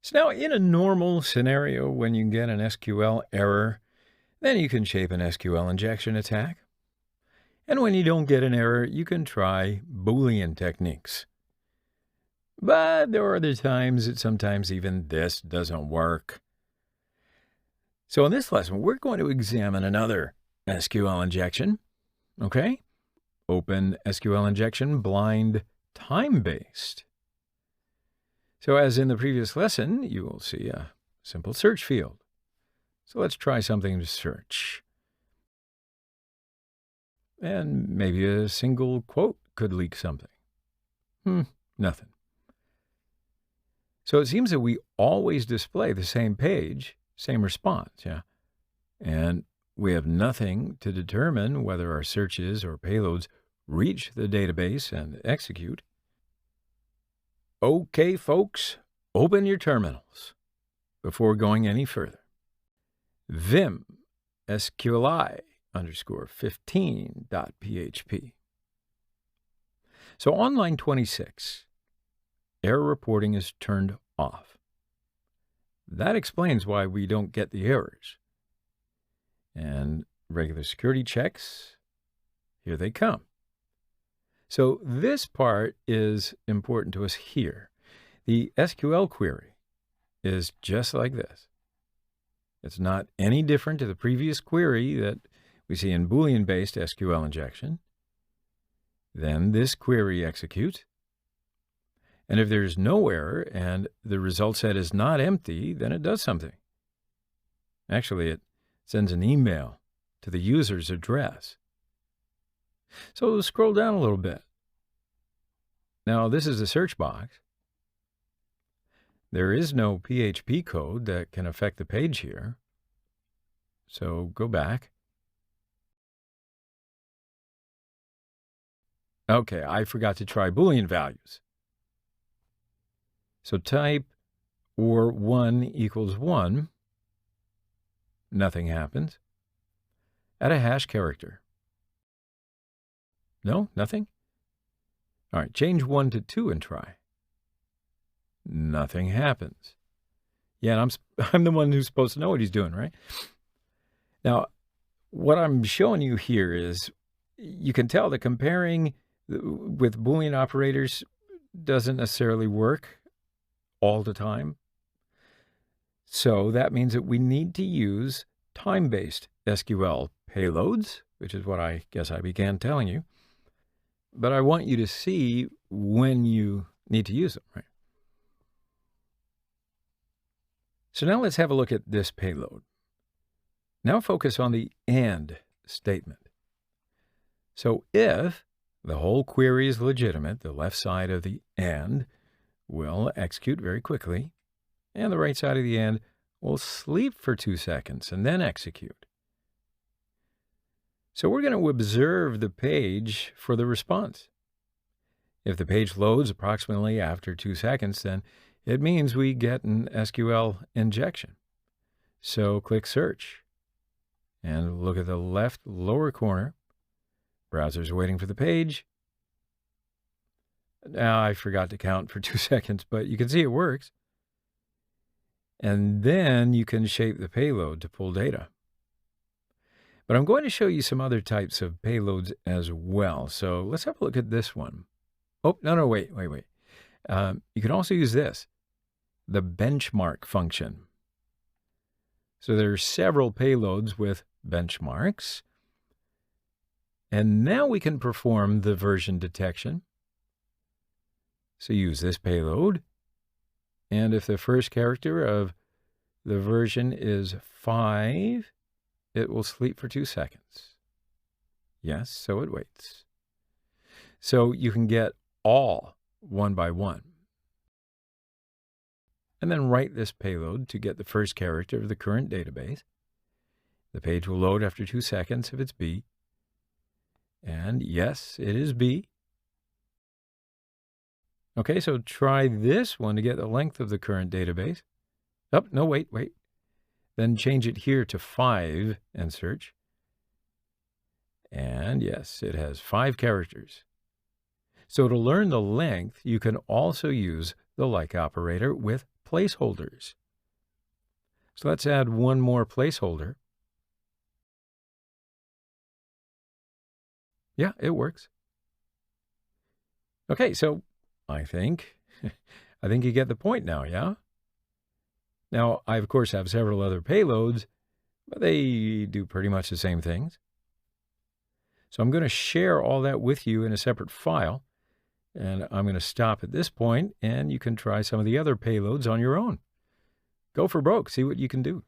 So now in a normal scenario, when you get an SQL error, then you can shape an SQL injection attack. And when you don't get an error, you can try Boolean techniques. But there are other times that sometimes even this doesn't work. So in this lesson, we're going to examine another SQL injection. Okay? Open SQL injection, blind time-based. So as in the previous lesson, you will see a simple search field. So let's try something to search. And maybe a single quote could leak something. Nothing. So it seems that we always display the same page, same response, yeah? And we have nothing to determine whether our searches or payloads reach the database and execute. Okay, folks, open your terminals before going any further. Vim SQLi _15.php. So on line 26, error reporting is turned off. That explains why we don't get the errors. And regular security checks, here they come. So this part is important to us here. The SQL query is just like this. It's not any different to the previous query that we see in Boolean-based SQL injection. Then this query executes. And if there's no error and the result set is not empty, then it does something. Actually, it sends an email to the user's address. So scroll down a little bit. Now, this is a search box. There is no PHP code that can affect the page here. So go back. Okay, I forgot to try Boolean values. So type or 1 equals 1. Nothing happens. Add a hash character. No, nothing? All right, change 1 to 2 and try. Nothing happens. Yeah, and I'm the one who's supposed to know what he's doing, right? Now, what I'm showing you here is you can tell that comparing with Boolean operators doesn't necessarily work all the time. So that means that we need to use time-based SQL payloads, which is what I guess I began telling you. But I want you to see when you need to use them, right? So now let's have a look at this payload. Now focus on the AND statement. So if the whole query is legitimate, the left side of the AND will execute very quickly, and the right side of the AND will sleep for 2 seconds and then execute. So we're going to observe the page for the response. If the page loads approximately after 2 seconds, then it means we get an SQL injection. So click Search and look at the left lower corner. Browser's waiting for the page. Now, I forgot to count for 2 seconds, but you can see it works. And then you can shape the payload to pull data. But I'm going to show you some other types of payloads as well. So let's have a look at this one. Oh, no, wait. You can also use this, the benchmark function. So there are several payloads with benchmarks. And now we can perform the version detection. So use this payload. And if the first character of the version is 5, it will sleep for 2 seconds. Yes, so it waits. So you can get all one by one. And then write this payload to get the first character of the current database. The page will load after 2 seconds if it's B. And yes, it is B. Okay, so try this one to get the length of the current database. Oh, no, wait. Then change it here to 5 and search. And yes, it has 5 characters. So to learn the length, you can also use the like operator with placeholders. So let's add one more placeholder. Yeah, it works. Okay, so I think you get the point now, yeah? Now, I of course have several other payloads, but they do pretty much the same things. So I'm going to share all that with you in a separate file, and I'm going to stop at this point, and you can try some of the other payloads on your own. Go for broke, see what you can do.